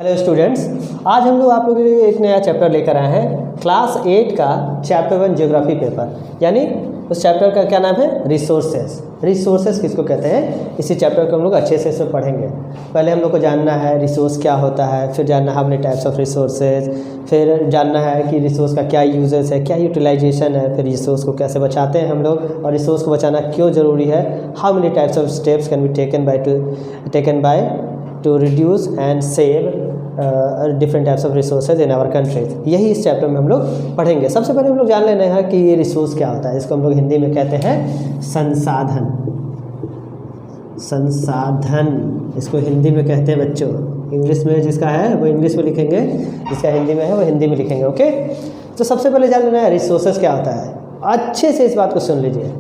Hello students, आज हम लोग आप लोगों के लिए एक नया चैप्टर लेकर आए हैं। क्लास 8 का चैप्टर 1 ज्योग्राफी पेपर, यानी उस चैप्टर का क्या नाम है, रिसोर्सेज। रिसोर्सेज किसको कहते हैं, इसी चैप्टर को हम लोग अच्छे से इसमें पढ़ेंगे। पहले हम लोग को जानना है रिसोर्स क्या होता है, फिर जानना है how many types of resources, फिर जानना है कि रिसोर्स का क्या यूजेस है, क्या यूटिलाइजेशन है, फिर रिसोर्स को कैसे बचाते हैं हम लोग और रिसोर्स को बचाना क्यों ज़रूरी है, how many types of steps can be taken by to reduce and save different types of resources in our countries. यही इस चैप्टर में हम लोग पढ़ेंगे। सबसे पहले हम लोग जान लेना है कि ये रिसोर्स क्या होता है। इसको हम लोग हिंदी में कहते हैं संसाधन। संसाधन इसको हिंदी में कहते हैं बच्चों। इंग्लिश में जिसका है वो इंग्लिश में लिखेंगे, जिसका हिंदी में है वो हिंदी में लिखेंगे। ओके, तो सबसे पहले जान लेना है रिसोर्सेज क्या होता है। अच्छे से इस बात को सुन लीजिए।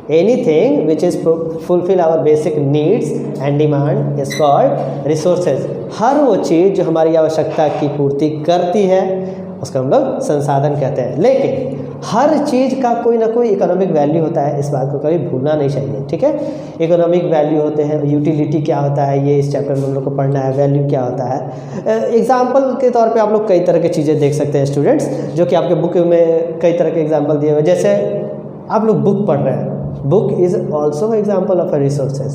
anything which is fulfill our basic needs and demand is called resources। हर वो चीज़ जो हमारी आवश्यकता की पूर्ति करती है उसको हम लोग संसाधन कहते हैं। लेकिन हर चीज़ का कोई ना कोई इकोनॉमिक वैल्यू होता है, इस बात को कभी भूलना नहीं चाहिए। ठीक है, इकोनॉमिक वैल्यू होते हैं, यूटिलिटी क्या होता है ये इस चैप्टर में हम लोग को पढ़ना है। वैल्यू क्या होता है, एग्जाम्पल के तौर पे आप लोग कई तरह की चीज़ें देख सकते हैं स्टूडेंट्स, जो कि आपके बुक में कई तरह के एग्जाम्पल दिए हुए। जैसे आप लोग बुक पढ़ रहे हैं, book is also example of a resources.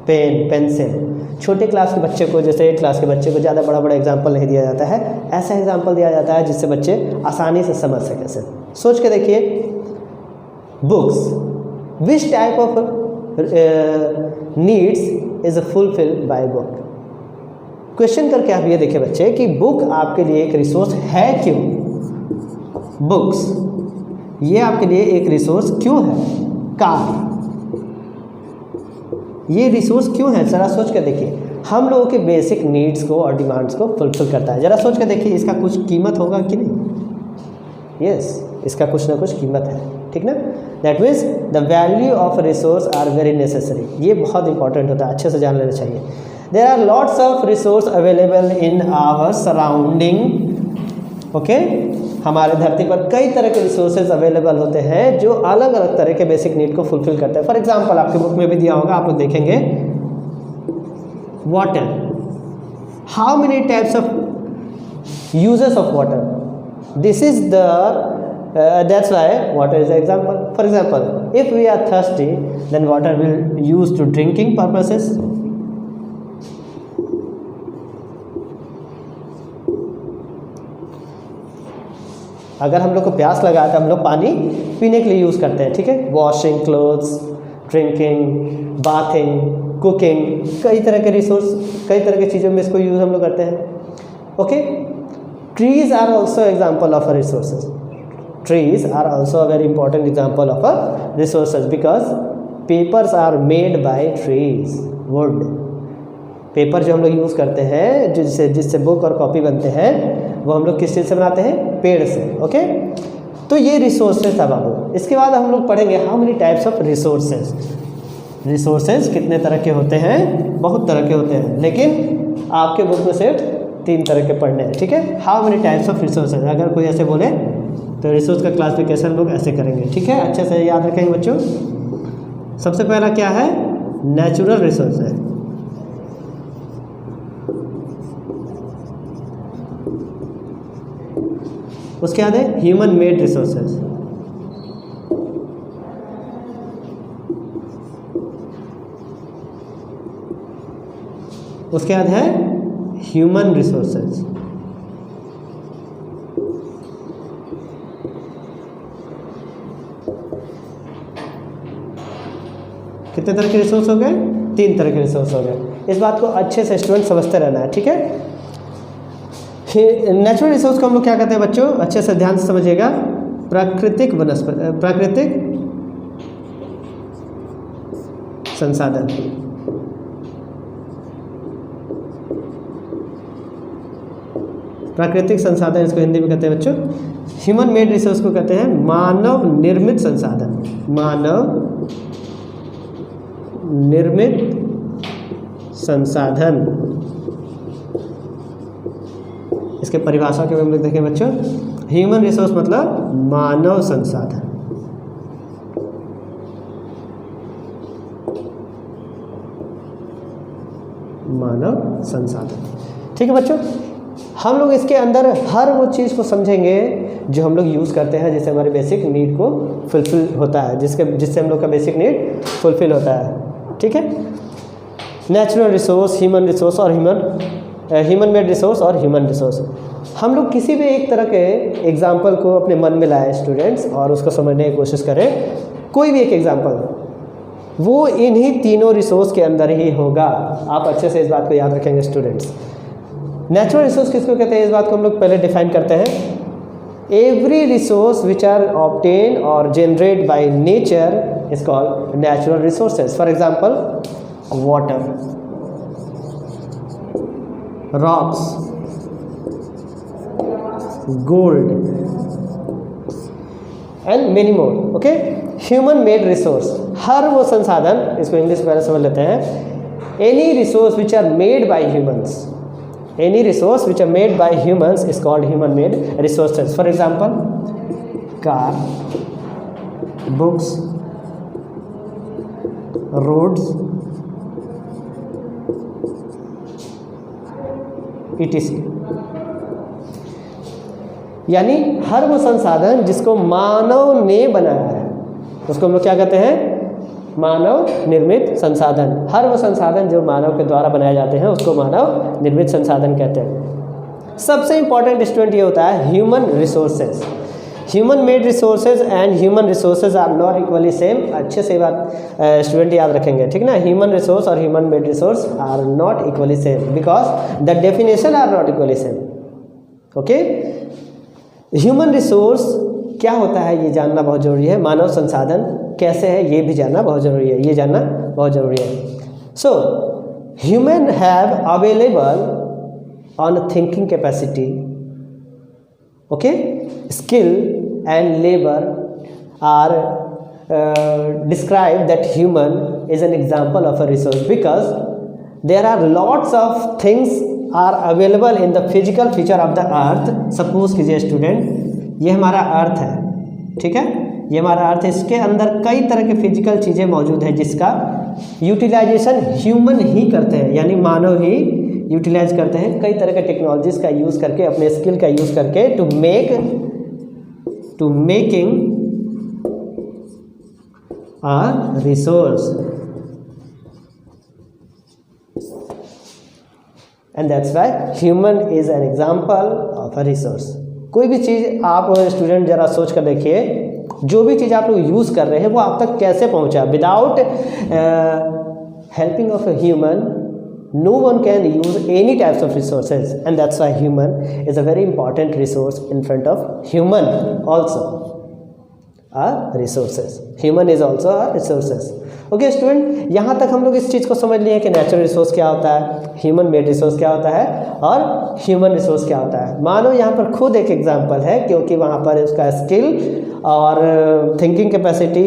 Pen, pencil. छोटे क्लास के बच्चे को, जैसे 8 क्लास के बच्चे को ज़्यादा बड़ा एग्जाम्पल नहीं दिया जाता है, ऐसा एग्जाम्पल दिया जाता है जिससे बच्चे आसानी से समझ सकें। से सोच के देखिए, books, which type of needs is fulfilled by book. Question करके आप ये देखिए बच्चे कि बुक आपके लिए एक रिसोर्स है क्यों। बुक्स ये आपके लिए एक रिसोर्स क्यों है। कार ये रिसोर्स क्यों है, ज़रा सोच कर देखिए। हम लोगों के बेसिक नीड्स को और डिमांड्स को फुलफिल करता है। ज़रा सोच कर देखिए, इसका कुछ कीमत होगा कि नहीं। यस, इसका कुछ ना कुछ कीमत है, ठीक ना। That means the value of resource are very necessary. ये बहुत इंपॉर्टेंट होता है, अच्छे से जान लेना चाहिए। There are lots of resource available in our surrounding. Okay, हमारे धरती पर कई तरह के रिसोर्सेज अवेलेबल होते हैं जो अलग अलग तरह के बेसिक नीड को फुलफिल करते हैं। फॉर एग्जांपल आपके बुक में भी दिया होगा, आप लोग देखेंगे water. How many types of uses of water, this is the that's why water is example. For example, if we are thirsty then water will use to drinking purposes. अगर हम लोग को प्यास लगा तो हम लोग पानी पीने के लिए यूज़ करते हैं। ठीक है, washing clothes, drinking, bathing, cooking, कई तरह के रिसोर्स, कई तरह की चीज़ों में इसको यूज़ हम लोग करते हैं। Okay, trees are also example of a resources. Trees are also a very important example of a resources because papers are made by trees. Wood, paper जो हम लोग यूज़ करते हैं, जिससे बुक और कॉपी बनते हैं, वो हम लोग किस चीज़ से बनाते हैं, पेड़ से। ओके, तो ये रिसोर्सेज था बाबू। इसके बाद हम लोग पढ़ेंगे how many types of resources. Resources कितने तरह के होते हैं, बहुत तरह के होते हैं, लेकिन आपके बुक में सिर्फ 3 तरह के पढ़ने हैं। ठीक है, how many types of resources. अगर कोई ऐसे बोले तो रिसोर्स का क्लासिफिकेशन लोग ऐसे करेंगे। ठीक है, अच्छे से याद रखेंगे बच्चों। सबसे पहला क्या है, नेचुरल रिसोर्स है। उसके बाद है ह्यूमन मेड रिसोर्सेज। उसके बाद है ह्यूमन रिसोर्सेज। कितने तरह के रिसोर्स हो गए, 3 तरह के रिसोर्स हो गए। इस बात को अच्छे से स्टूडेंट समझते रहना है। ठीक है, नेचुरल रिसोर्स को हम लोग क्या कहते हैं बच्चों, अच्छे से ध्यान से समझिएगा। प्राकृतिक वनस्पति, प्राकृतिक संसाधन। प्राकृतिक संसाधन इसको हिंदी में कहते हैं बच्चों। ह्यूमन मेड रिसोर्स को कहते हैं मानव निर्मित संसाधन। मानव निर्मित संसाधन। इसके परिभाषा के हम लोग देखें बच्चों, ह्यूमन रिसोर्स मतलब मानव संसाधन। मानव संसाधन। ठीक है बच्चों, हम लोग इसके अंदर हर वो चीज़ को समझेंगे जो हम लोग यूज़ करते हैं, जिससे हमारे बेसिक नीड को फुलफिल होता है, जिससे हम लोग का बेसिक नीड फुलफिल होता है। ठीक है, नेचुरल रिसोर्स, ह्यूमन रिसोर्स और ह्यूमन मेड रिसोर्स और ह्यूमन रिसोर्स। हम लोग किसी भी एक तरह के एग्जाम्पल को अपने मन में लाएं स्टूडेंट्स, और उसको समझने की कोशिश करें। कोई भी एक एग्जाम्पल वो इन्हीं तीनों रिसोर्स के अंदर ही होगा। आप अच्छे से इस बात को याद रखेंगे स्टूडेंट्स। नेचुरल रिसोर्स किसको कहते हैं, इस बात को हम लोग पहले डिफाइन करते हैं। Every resource which are obtain और generate by nature is called natural resources. For example water, rocks, gold and many more. Okay, human made resource, हर वो संसाधन, इसको इंग्लिश में पहले समझ लेते हैं। Any resource which are made by humans, any resource which are made by humans is called human made resources. For example, car, books, roads, etc. यानी हर वो संसाधन जिसको मानव ने बनाया है उसको हम लोग क्या कहते हैं, मानव निर्मित संसाधन। हर वो संसाधन जो मानव के द्वारा बनाए जाते हैं उसको मानव निर्मित संसाधन कहते हैं। सबसे इंपॉर्टेंट स्टूडेंट ये होता है human resources. Human made resources and human resources are not equally same. अच्छे से बात स्टूडेंट याद रखेंगे, ठीक ना। ह्यूमन रिसोर्स और human made resource are not equally same because the definition are not equally same. Okay, human resource क्या होता है ये जानना बहुत ज़रूरी है। मानव संसाधन कैसे है ये भी जानना बहुत ज़रूरी है, ये जानना बहुत ज़रूरी है। So human have available on thinking capacity, okay, skill and labour are describe that human is an example of a resource because there are lots of things are available in the physical feature of the earth. Suppose कीजिए student, ये हमारा अर्थ है, ठीक है, ये हमारा अर्थ है। इसके अंदर कई तरह के फिजिकल चीज़ें मौजूद हैं जिसका यूटिलाइजेशन ह्यूमन ही करते हैं, यानी मानव ही यूटिलाइज करते हैं कई तरह के टेक्नोलॉजीज का यूज़ करके, अपने स्किल का यूज़ करके to making a resource, and that's why human is an example of a resource. कोई भी चीज़ आप स्टूडेंट ज़रा सोच कर देखिए, जो भी चीज़ आप लोग यूज़ कर रहे हैं वो आप तक कैसे पहुंचा। Without helping of a human no one can use any types of resources, and that's why human is a very important resource in front of human also. Resources, human is also resources. Okay student, यहाँ तक हम लोग इस चीज़ को समझ लिए कि natural resource क्या होता है, ह्यूमन मेड रिसोर्स क्या होता है और ह्यूमन रिसोर्स क्या होता है। मानो यहाँ पर खुद एक एग्जांपल है, क्योंकि वहाँ पर उसका स्किल और थिंकिंग कैपेसिटी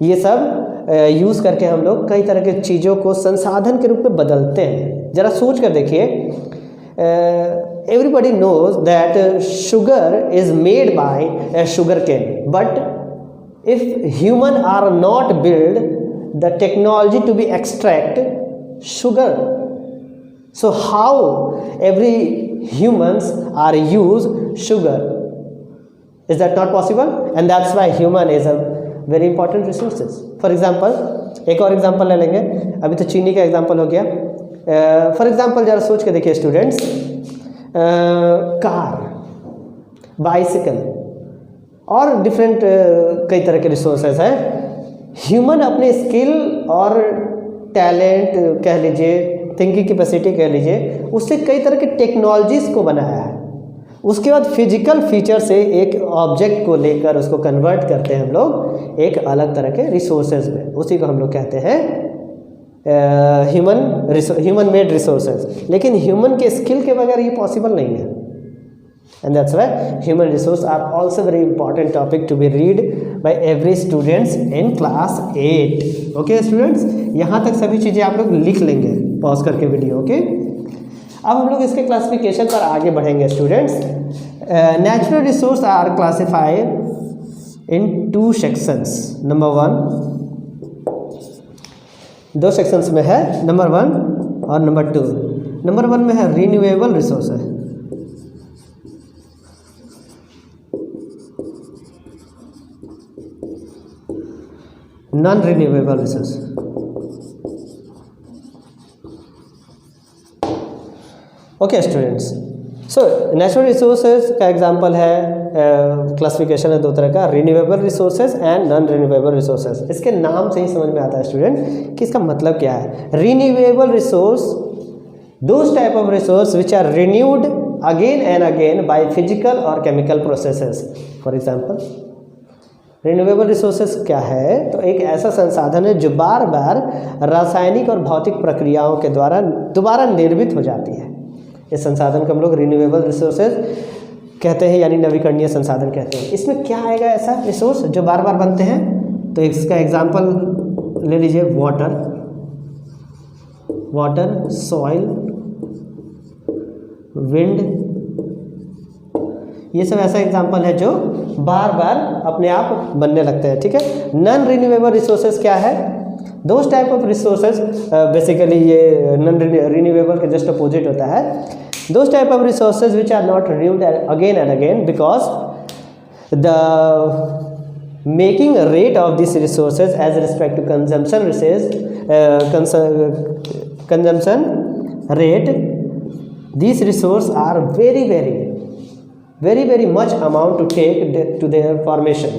ये सब यूज़ करके हम लोग कई तरह के चीज़ों को संसाधन के रूप में बदलते हैं। ज़रा सोच कर देखिए, everybody knows that sugar is made by a sugar cane, but if human are not build the technology to be extract sugar, so how every humans are use sugar? Is that not possible? And that's why human is a very important resources. For example, एक और example ले लेंगे, अभी तो चीनी का example हो गया। फॉर एग्जांपल जरा सोच के देखिए स्टूडेंट्स, कार, बाइसिकल और डिफरेंट कई तरह के रिसोर्सेज हैं। ह्यूमन अपने स्किल और टैलेंट कह लीजिए, थिंकिंग कैपेसिटी कह लीजिए, उससे कई तरह की टेक्नोलॉजीज़ को बनाया है। उसके बाद फिजिकल फीचर से एक ऑब्जेक्ट को लेकर उसको कन्वर्ट करते हैं हम लोग एक अलग तरह के रिसोर्सेज में, उसी को हम लोग कहते हैं ह्यूमन मेड रिसोर्सेज। लेकिन ह्यूमन के स्किल के बगैर ये पॉसिबल नहीं है, and that's why human resources are also very important topic to be read by every students in class 8. okay students, यहाँ तक सभी चीज़ें आप लोग लिख लेंगे पॉज करके वीडियो। ओके, अब हम लोग इसके क्लासिफिकेशन पर आगे बढ़ेंगे students. Natural resource are classified in 2 sections. Number 1, 2 sections में है, नंबर 1 और नंबर 2। नंबर 1 में है renewable resources, non renewable resource. Okay students, so natural resources का एग्जांपल है, क्लासिफिकेशन है दो तरह का, renewable resources and non renewable resources. इसके नाम से ही समझ में आता है स्टूडेंट कि इसका मतलब क्या है। Renewable resource, those type of resource which are renewed again and again by physical और chemical processes. For example renewable resources क्या है, तो एक ऐसा संसाधन है जो बार बार रासायनिक और भौतिक प्रक्रियाओं के द्वारा दोबारा निर्मित हो जाती है। इस संसाधन को हम लोग रिन्यूएबल रिसोर्सेज कहते हैं, यानी नवीकरणीय संसाधन कहते हैं। इसमें क्या आएगा ऐसा रिसोर्स जो बार बार बनते हैं, तो इसका एग्जांपल ले लीजिए, वाटर, सॉइल, विंड, ये सब ऐसा एग्जांपल है जो बार बार अपने आप बनने लगते हैं। ठीक है। नॉन रिन्यूएबल रिसोर्सेज क्या है, those type of resources, basically ये नॉन रिन्यूएबल के जस्ट अपोजिट होता है। Those type of resources which are not renewed again and again because the making rate of this resources as respect to consumption rate, these resources are very much amount to take to their formation,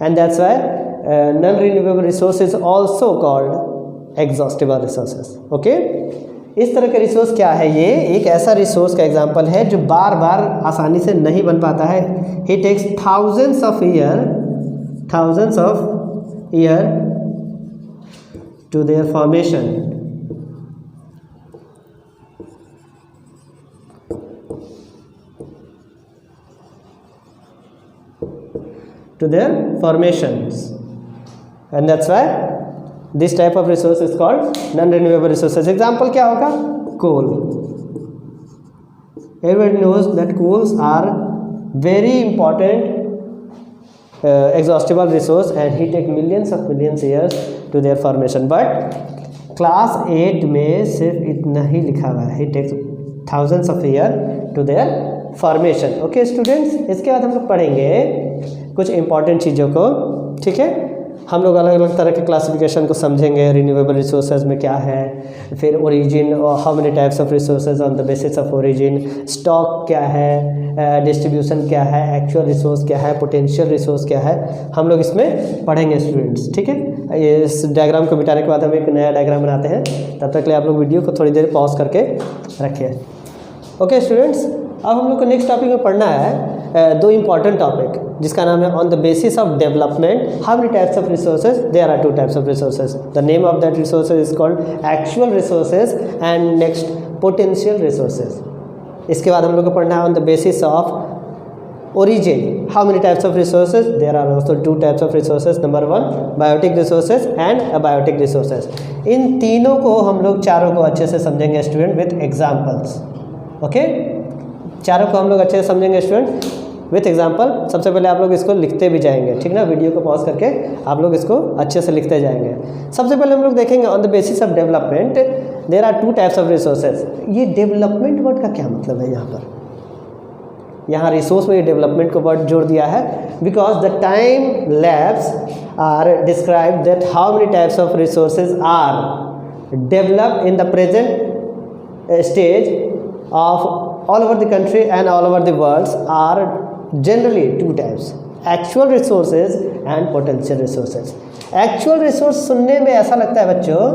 and that's why non-renewable resources also called exhaustible resources. Okay, इस तरह का resource क्या है, ये एक ऐसा resource का example है जो बार बार आसानी से नहीं बन पाता है। It takes thousands of year to their formation. To their formations, and that's why this type of resource is called non-renewable resources. Example क्या होगा, coal. Everybody knows that coals are very important exhaustible resource and he take millions years to their formation, but class 8 में सिर्फ इतना ही लिखा हुआ है, he takes thousands of years to their formation. Okay students, इसके बाद हम लोग पढ़ेंगे कुछ इंपॉर्टेंट चीज़ों को। ठीक है, हम लोग अलग अलग तरह के क्लासिफिकेशन को समझेंगे, रिन्यूएबल रिसोर्सेज में क्या है, फिर origin, how many types of resources on the basis of origin, stock क्या है, डिस्ट्रीब्यूशन क्या है, एक्चुअल रिसोर्स क्या है, पोटेंशियल रिसोर्स क्या है, हम लोग इसमें पढ़ेंगे स्टूडेंट्स। ठीक है, इस डायग्राम को मिटाने के बाद हम एक नया डायग्राम बनाते हैं, तब तक के लिए आप लोग वीडियो को थोड़ी देर पॉज करके रखिए। ओके स्टूडेंट्स, अब हम लोग को नेक्स्ट टॉपिक में पढ़ना है दो इंपॉर्टेंट टॉपिक, जिसका नाम है on the basis of development how many types of resources, there are 2 types of resources, the name of that resources is called actual resources and next potential resources. इसके बाद हम लोग को पढ़ना है on the basis of origin how many types of resources, there are also 2 types of resources, number 1 biotic resources and abiotic resources. इन तीनों को हम लोग चारों को अच्छे से समझेंगे स्टूडेंट विथ एग्जाम्पल्स। ओके, चारों को हम लोग अच्छे से समझेंगे स्टूडेंट विथ एग्जाम्पल। सबसे पहले आप लोग इसको लिखते भी जाएंगे, ठीक ना, वीडियो को पॉज करके आप लोग इसको अच्छे से लिखते जाएंगे। सबसे पहले हम लोग देखेंगे on the basis of development there are 2 types of resources. ये डेवलपमेंट वर्ड का क्या मतलब है, यहाँ रिसोर्स में ये डेवलपमेंट को वर्ड जोड़ दिया है because the time labs are describe that how many types of resources are developed in the present stage of all over the country and all over the world are generally 2 types, actual resources and potential resources. Actual resource सुनने में ऐसा लगता है बच्चों,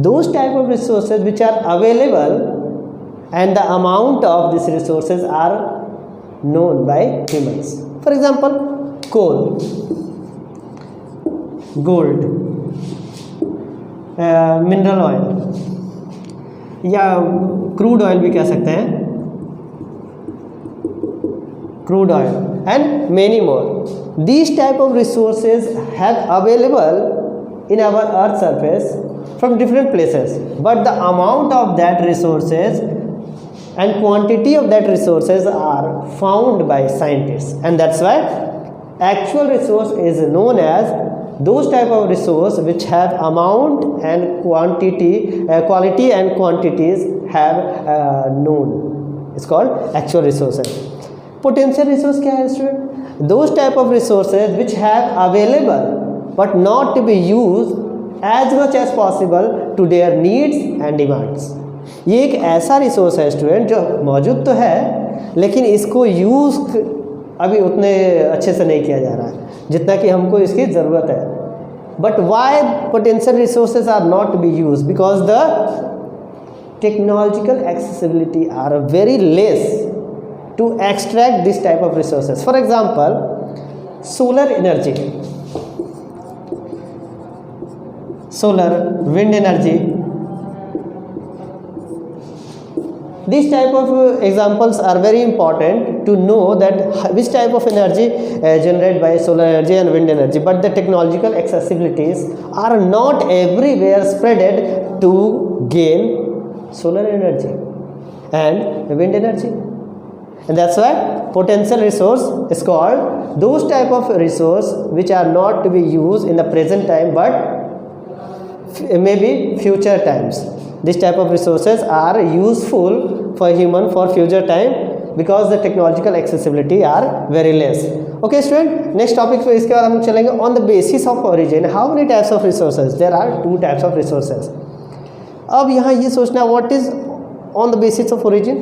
those type of resources which are available and the amount of these resources are known by humans. For example, coal, gold, mineral oil या crude oil भी कह सकते हैं, crude oil and many more. These type of resources have available in our earth surface from different places, but the amount of that resources and quantity of that resources are found by scientists, and that's why actual resource is known as those type of resource which have amount and quantity quality and quantities have known is called actual resources. Potential resource क्या है student? Those type of resources which have available but not to be used as much as possible to their needs and demands. ये एक ऐसा resource है student जो मौजूद तो है लेकिन इसको यूज़ अभी उतने अच्छे से नहीं किया जा रहा है जितना कि हमको इसकी ज़रूरत है. But why potential resources are not to be use? Because the technological accessibility are very less to extract this type of resources. For example, solar energy, solar, wind energy, these type of examples are very important to know that which type of energy generated by solar energy and wind energy, but the technological accessibilities are not everywhere spreaded to gain solar energy and wind energy. And that's why potential resource is called those type of resource which are not to be used in the present time but maybe future times. This type of resources are useful for human for future time because the technological accessibility are very less. Okay student, next topic पे इसके बाद हम चलेंगे on the basis of origin. How many types of resources? There are 2 types of resources. अब यहाँ ये सोचना what is on the basis of origin.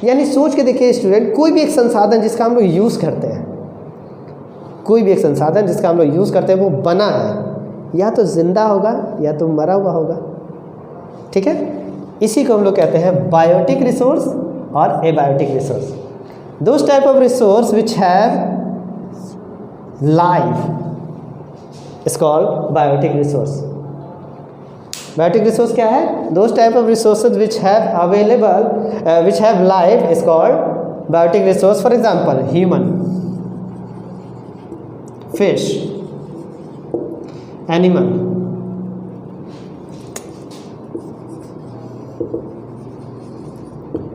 यानी सोच के देखिए स्टूडेंट, कोई भी एक संसाधन जिसका हम लोग यूज़ करते हैं, कोई भी एक संसाधन जिसका हम लोग यूज़ करते हैं वो बना है या तो ज़िंदा होगा या तो मरा हुआ होगा. ठीक है, इसी को हम लोग कहते हैं बायोटिक रिसोर्स और abiotic resource. Those type of resource which have life is called biotic resource. Biotic resource क्या है? Those type of resources which have available which have life is called biotic resource. For example human, fish, animal,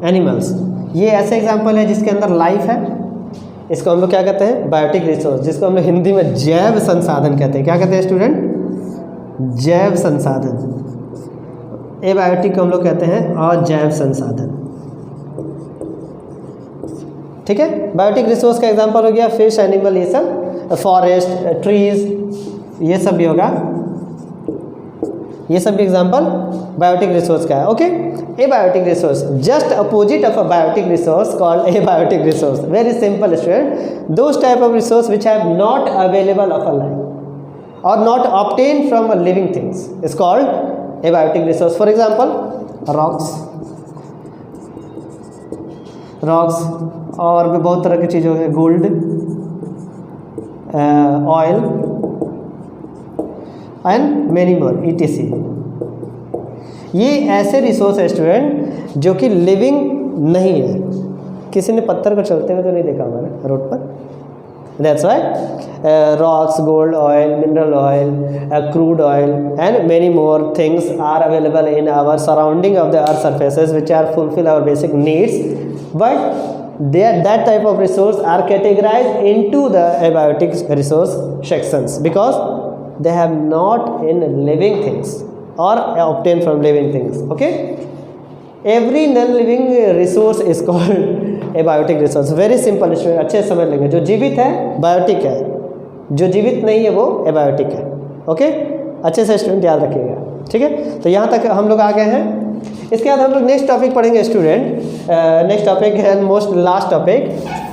animals, ये ऐसे example है जिसके अंदर life है. इसको हम लोग क्या कहते हैं? बायोटिक रिसोर्स, जिसको हम लोग हिंदी में जैव संसाधन कहते हैं. क्या कहते हैं स्टूडेंट? जैव संसाधन. एबायोटिक को हम लोग कहते हैं अजैव संसाधन. ठीक है, बायोटिक रिसोर्स का एग्जांपल हो गया फिश, एनिमल, ये सब, फॉरेस्ट, ट्रीज, ये सब भी होगा. ये सब भी एग्जांपल बायोटिक रिसोर्स का है. Okay, abiotic resource just opposite of a biotic resource called abiotic resource. Very simple student. Those type of resource which have not available of a life or not obtained from a living things is called abiotic resource. For example, rocks और भी बहुत तरह की चीज़ों है, gold, oil and many more etc. ये ऐसे resource है स्टूडेंट जो कि लिविंग नहीं है. किसी ने पत्थर को चलते हुए तो नहीं देखा हमारे रोड पर. That's why rocks, gold, oil, mineral oil, crude oil and many more things are available in our surrounding of the earth surfaces which are fulfill our basic needs, but that type of resource are categorized into the abiotic resource sections because they have not in living things or obtained from living things. Okay, every non-living resource is called abiotic resource. Very simple student, अच्छे से समझ लेंगे. जो जीवित है biotic है, जो जीवित नहीं है वो एबायोटिक है. ओके, अच्छे से स्टूडेंट याद रखिएगा. ठीक है, तो यहाँ तक हम लोग आ गए हैं. इसके बाद हम लोग नेक्स्ट टॉपिक पढ़ेंगे स्टूडेंट. नेक्स्ट टॉपिक है most last topic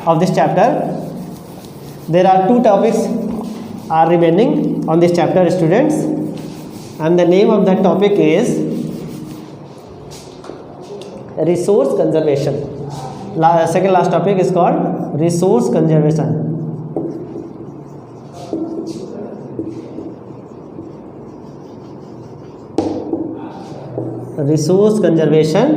of this chapter. There are 2 topics are remaining on this chapter students and the name of the topic is resource conservation. Second last topic is called resource conservation. Resource conservation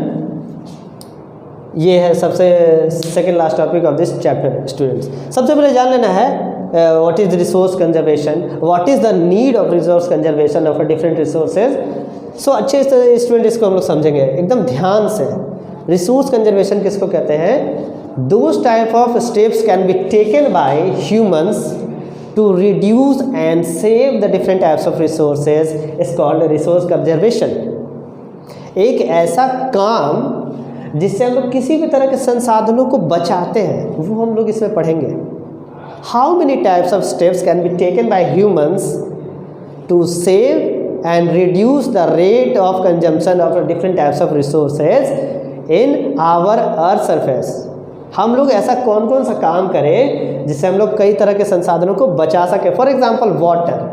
ये है सबसे second last topic of this chapter students. सबसे पहले जान लेना है what is resource conservation, what is the need of resource conservation of different resources. So अच्छे से स्टूडेंट इसको हम लोग समझेंगे एकदम ध्यान से. रिसोर्स कंजर्वेशन किसको कहते हैं? Those type of steps can be taken by humans to reduce and save the different types of resources is called resource conservation. एक ऐसा काम जिससे हम लोग किसी भी तरह के संसाधनों को बचाते हैं, वो हम लोग इसमें पढ़ेंगे। How many types of steps can be taken by humans to save and reduce the rate of consumption of different types of resources in our earth surface. हम लोग ऐसा कौन कौन सा काम करें जिससे हम लोग कई तरह के संसाधनों को बचा सकें। For example water,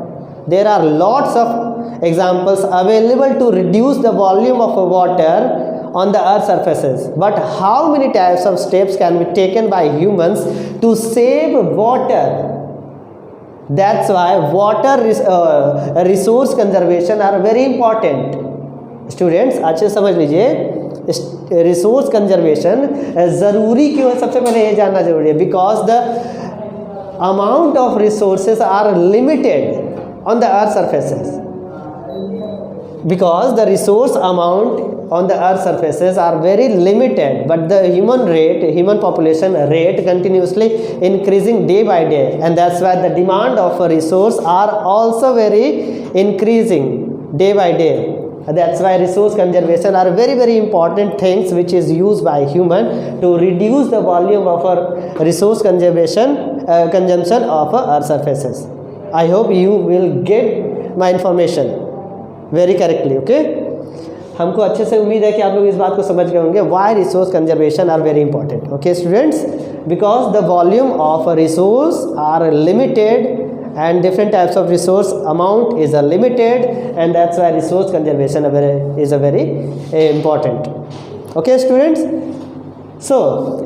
there are lots of examples available to reduce the volume of water on the earth surfaces, but how many types of steps can be taken by humans to save water? That's why water resource conservation are very important. Students अच्छे समझ लीजिए, resource conservation ज़रूरी क्यों है, सबसे पहले ये जानना जरूरी है। Because the amount of resources are limited on the earth surfaces, because the resource amount on the earth surfaces are very limited, but the human population rate continuously increasing day by day, and that's why the demand of a resource are also very increasing day by day. That's why resource conservation are very very important things which is used by human to reduce the volume of our resource conservation consumption of earth surfaces. I hope you will get my information very correctly. Okay, हमको अच्छे से उम्मीद है कि आप लोग इस बात को समझ गए होंगे। Why resource conservation are very important. Okay students, because the volume of resource are limited and different types of resource amount is a limited, and that's why resource conservation is a very important. Okay students, so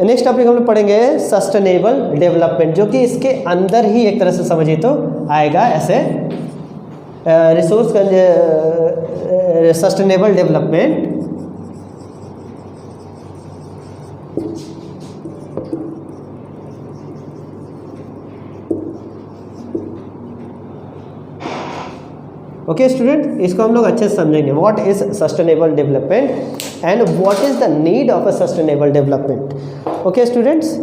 next topic हम लोग पढ़ेंगे sustainable development, जो कि इसके अंदर ही एक तरह से समझिए तो आएगा ऐसे resource sustainable development. Okay student, इसको हम लोग अच्छे से समझेंगे। What is sustainable development and what is the need of a sustainable development. Okay students,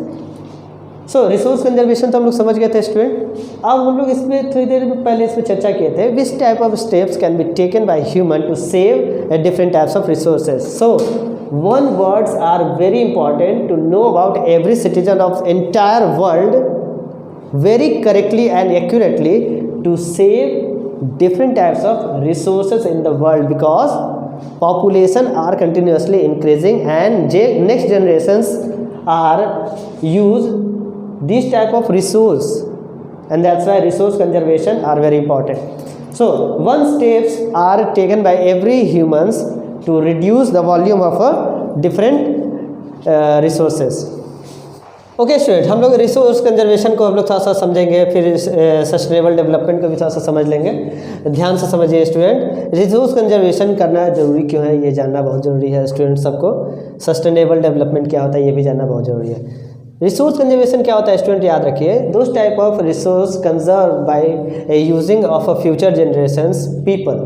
so resource conservation तो हम लोग समझ गए थे स्टूडेंट। अब हम लोग इसमें थोड़ी देर पहले इसमें चर्चा किए थे which type of steps can be taken by human to save different types of resources. So one words are very important to know about every citizen of entire world very correctly and accurately to save different types of resources in the world, because population are continuously increasing and next generations are use this type of resource, and that's why resource conservation are very important. So one steps are taken by every humans to reduce the volume of different resources. Okay student, हम लोग resource conservation को हम लोग थोड़ा सा समझेंगे, फिर sustainable development को भी थोड़ा सा समझ लेंगे। ध्यान से समझिए स्टूडेंट, रिसोर्स कंजर्वेशन करना जरूरी क्यों है ये जानना बहुत ज़रूरी है स्टूडेंट सबको। सस्टेनेबल डेवलपमेंट क्या होता है ये भी जानना बहुत ज़रूरी है। रिसोर्स कंजर्वेशन क्या होता है स्टूडेंट, याद रखिए, those type of resource conserve by using of a future generations people,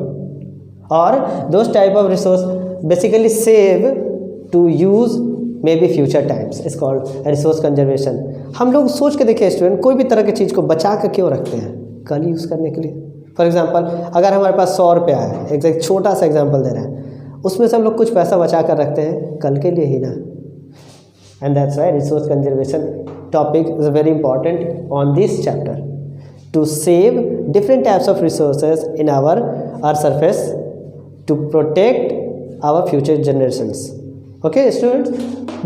और those type of resource basically save to use may be future times, is called resource conservation. हम लोग सोच के देखिए स्टूडेंट, कोई भी तरह की चीज़ को बचा कर क्यों रखते हैं, कल यूज़ करने के लिए। फॉर एग्जांपल, अगर हमारे पास 100 रुपया है, एक छोटा सा एग्जांपल दे रहे हैं, उसमें से हम लोग कुछ पैसा बचा कर रखते हैं कल के लिए ही ना। And that's why resource conservation topic is very important on this chapter to save different types of resources in our earth surface to protect our future generations. Okay students,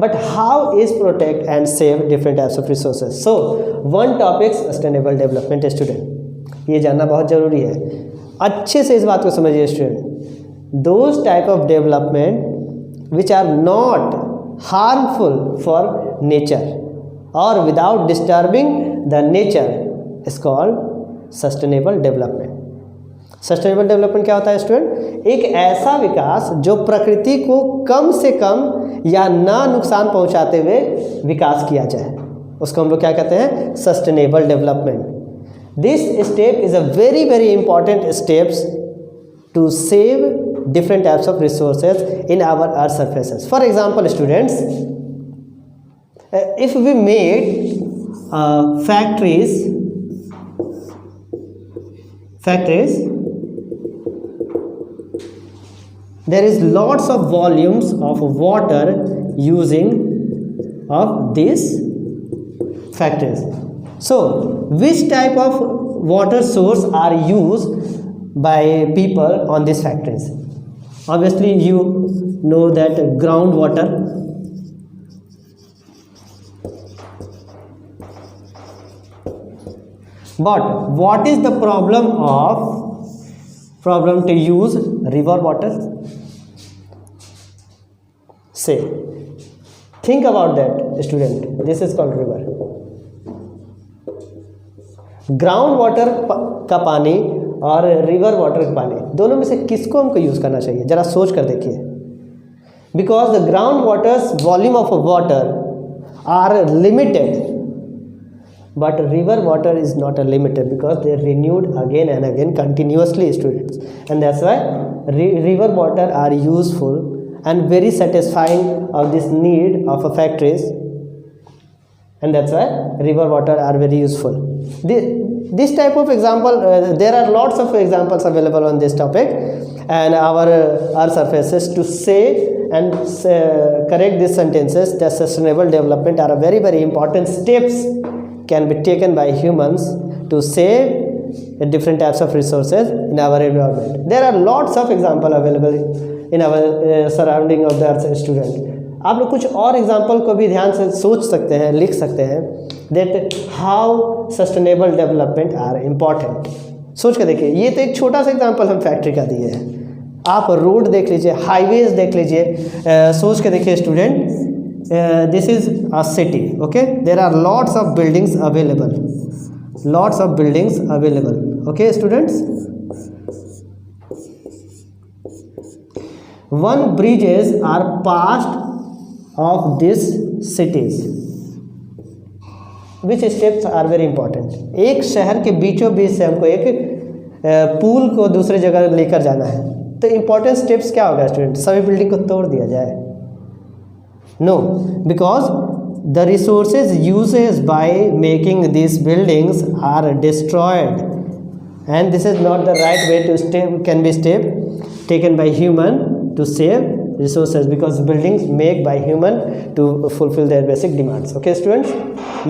but how is protect and save different types of resources? So one topic sustainable development student, ये जानना बहुत ज़रूरी है। अच्छे से इस बात को समझिए student, those type of development which are not harmful for nature or without disturbing the nature is called sustainable development. Sustainable development क्या होता है स्टूडेंट, एक ऐसा विकास जो प्रकृति को कम से कम या ना नुकसान पहुंचाते हुए विकास किया जाए, उसको हम लोग क्या कहते हैं, sustainable development. This step is a very very important steps to save different types of resources in our earth surfaces. For example students, if we made factories there is lots of volumes of water using of these factories. So which type of water source are used by people on these factories? Obviously you know that groundwater, but what is the problem to use river water? Say, think about that, student. This is called river. Ground water का पानी और river water का पानी, दोनों में से किसको हमको यूज़ करना चाहिए? ज़रा सोच कर देखिए. Because the ground waters volume of water are limited, but river water is not limited because they are renewed again and again continuously, students, and that's why river water are useful and very satisfying of this need of a factories, and that's why river water are very useful. This type of example, there are lots of examples available on this topic, and our earth surfaces to say and correct these sentences. The sustainable development are a very very important steps can be taken by humans to save different types of resources in our environment. There are lots of examples available in our surrounding of the earth, student. आप लोग कुछ और example को भी ध्यान से सोच सकते हैं, लिख सकते हैं, that how sustainable development are important. सोच के देखिए, ये तो एक छोटा सा एग्जाम्पल हम फैक्ट्री का दिए हैं. आप रोड देख लीजिए, हाईवेज देख लीजिए, सोच के देखिए student. This is a city, okay? There are lots of buildings available, okay students? One bridges are passed of these cities. Which steps are very important? एक शहर के बीचों बीच से हमको एक पुल को दूसरे जगह लेकर जाना है, तो इम्पोर्टेंट स्टेप्स क्या होगा स्टूडेंट? सभी बिल्डिंग को तोड़ दिया जाए? No, because the resources used by making these buildings are destroyed, and this is not the right way to can be step taken by human to save resources, because buildings made by human to fulfill their basic demands. Okay students,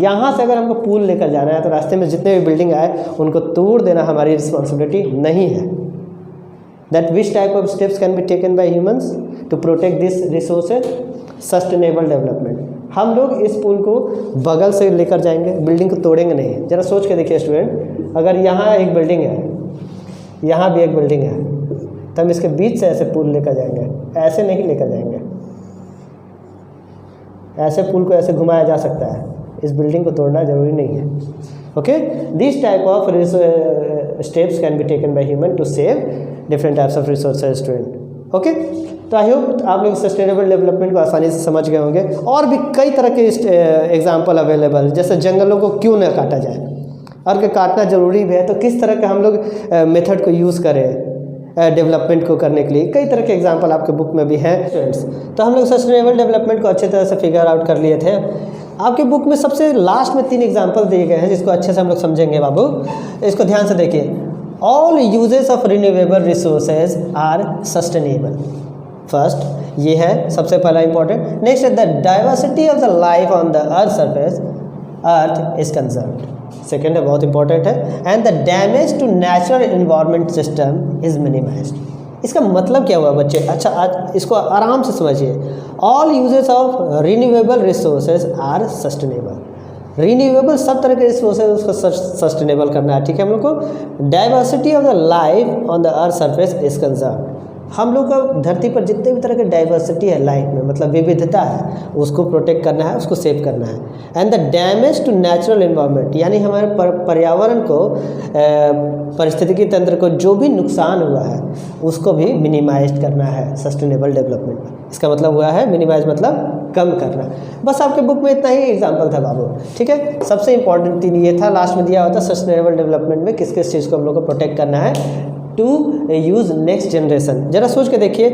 यहाँ से अगर हमको पुल लेकर जाना है तो रास्ते में जितने भी बिल्डिंग आए उनको तोड़ देना हमारी रिस्पॉन्सिबिलिटी नहीं है. That which type of steps can be taken by humans to protect these resources? Sustainable development. हम लोग इस पुल को बगल से लेकर जाएंगे, बिल्डिंग को तोड़ेंगे नहीं. ज़रा सोच के देखिए स्टूडेंट, अगर यहाँ एक बिल्डिंग है, यहाँ भी एक बिल्डिंग है, तो हम इसके बीच से ऐसे पुल लेकर जाएंगे? ऐसे नहीं लेकर जाएंगे. ऐसे पुल को ऐसे घुमाया जा सकता है, इस बिल्डिंग को तोड़ना ज़रूरी नहीं है. Okay, this type of steps can be taken by human to save different types of resources student. Okay, तो आई होप आप लोग सस्टेनेबल डेवलपमेंट को आसानी से समझ गए होंगे. और भी कई तरह के एग्जाम्पल अवेलेबल, जैसे जंगलों को क्यों न काटा जाए, और कि काटना ज़रूरी भी है, तो किस तरह का हम लोग मेथड को यूज़ करें डेवलपमेंट को करने के लिए. कई तरह के एग्जाम्पल आपके बुक में भी हैं फ्रेंड्स. तो हम लोग सस्टेनेबल डेवलपमेंट को अच्छे तरह से फिगर आउट कर लिए थे. आपके बुक में सबसे लास्ट में 3 एग्जाम्पल दिए गए हैं जिसको अच्छे से हम लोग समझेंगे. बाबू इसको ध्यान से देखिए. All uses of renewable resources are sustainable. First ये है सबसे पहला इंपॉर्टेंट. नेक्स्ट है the diversity of the life on the earth surface, earth is conserved. Second है, बहुत इंपॉर्टेंट है, and the damage to natural environment system is minimised. इसका मतलब क्या हुआ बच्चे? अच्छा, आज इसको आराम से समझिए. All uses of renewable resources are sustainable. Renewable सब तरह के रिसोर्सेज उसको सस्टेनेबल करना है. ठीक है, हम लोग को diversity of the life on the earth surface is conserved. हम लोग को धरती पर जितने भी तरह के डाइवर्सिटी है लाइफ में, मतलब विविधता है, उसको प्रोटेक्ट करना है, उसको सेव करना है. And the damage to natural environment, यानी हमारे पर्यावरण को, पारिस्थितिकी तंत्र को जो भी नुकसान हुआ है उसको भी मिनिमाइज करना है सस्टेनेबल डेवलपमेंट. इसका मतलब हुआ है मिनिमाइज मतलब कम करना. बस आपके बुक में इतना ही एग्जाम्पल था बाबू. ठीक है, सबसे इंपॉर्टेंट 3 ये था. लास्ट में दिया हुआ था सस्टेनेबल डेवलपमेंट में किस किस चीज़ को हम लोग को प्रोटेक्ट करना है. To use next generation. ज़रा सोच के देखिए,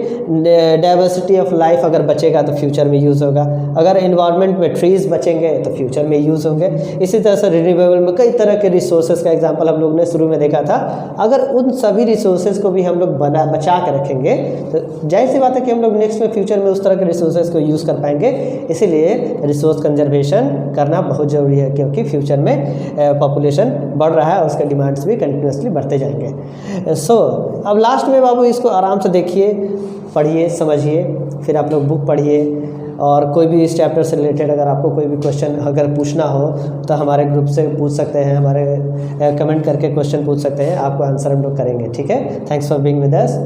डाइवर्सिटी ऑफ लाइफ अगर बचेगा तो फ्यूचर में यूज़ होगा, अगर इन्वायरमेंट में ट्रीज़ बचेंगे तो फ्यूचर में यूज़ होंगे। इसी तरह से रिन्यूएबल में कई तरह के रिसोर्सेज का एग्जांपल हम लोग ने शुरू में देखा था। अगर उन सभी रिसोर्सेज को भी हम लोग बचा के रखेंगे तो जाहिर सी बात है कि हम लोग नेक्स्ट में फ्यूचर में उस तरह के रिसोर्सेज को यूज़ कर पाएंगे। इसीलिए रिसोर्स कंजर्वेशन करना बहुत ज़रूरी है, क्योंकि फ्यूचर में पॉपुलेशन बढ़ रहा है और उसके डिमांड्स भी कंटिन्यूसली बढ़ते जाएंगे। सो अब लास्ट में बाबू इसको आराम से देखिए, पढ़िए, समझिए, फिर आप लोग बुक पढ़िए, और कोई भी इस चैप्टर से रिलेटेड अगर आपको कोई भी क्वेश्चन अगर पूछना हो तो हमारे ग्रुप से पूछ सकते हैं, हमारे कमेंट करके क्वेश्चन पूछ सकते हैं, आपको आंसर हम लोग करेंगे। ठीक है, thanks for being with us.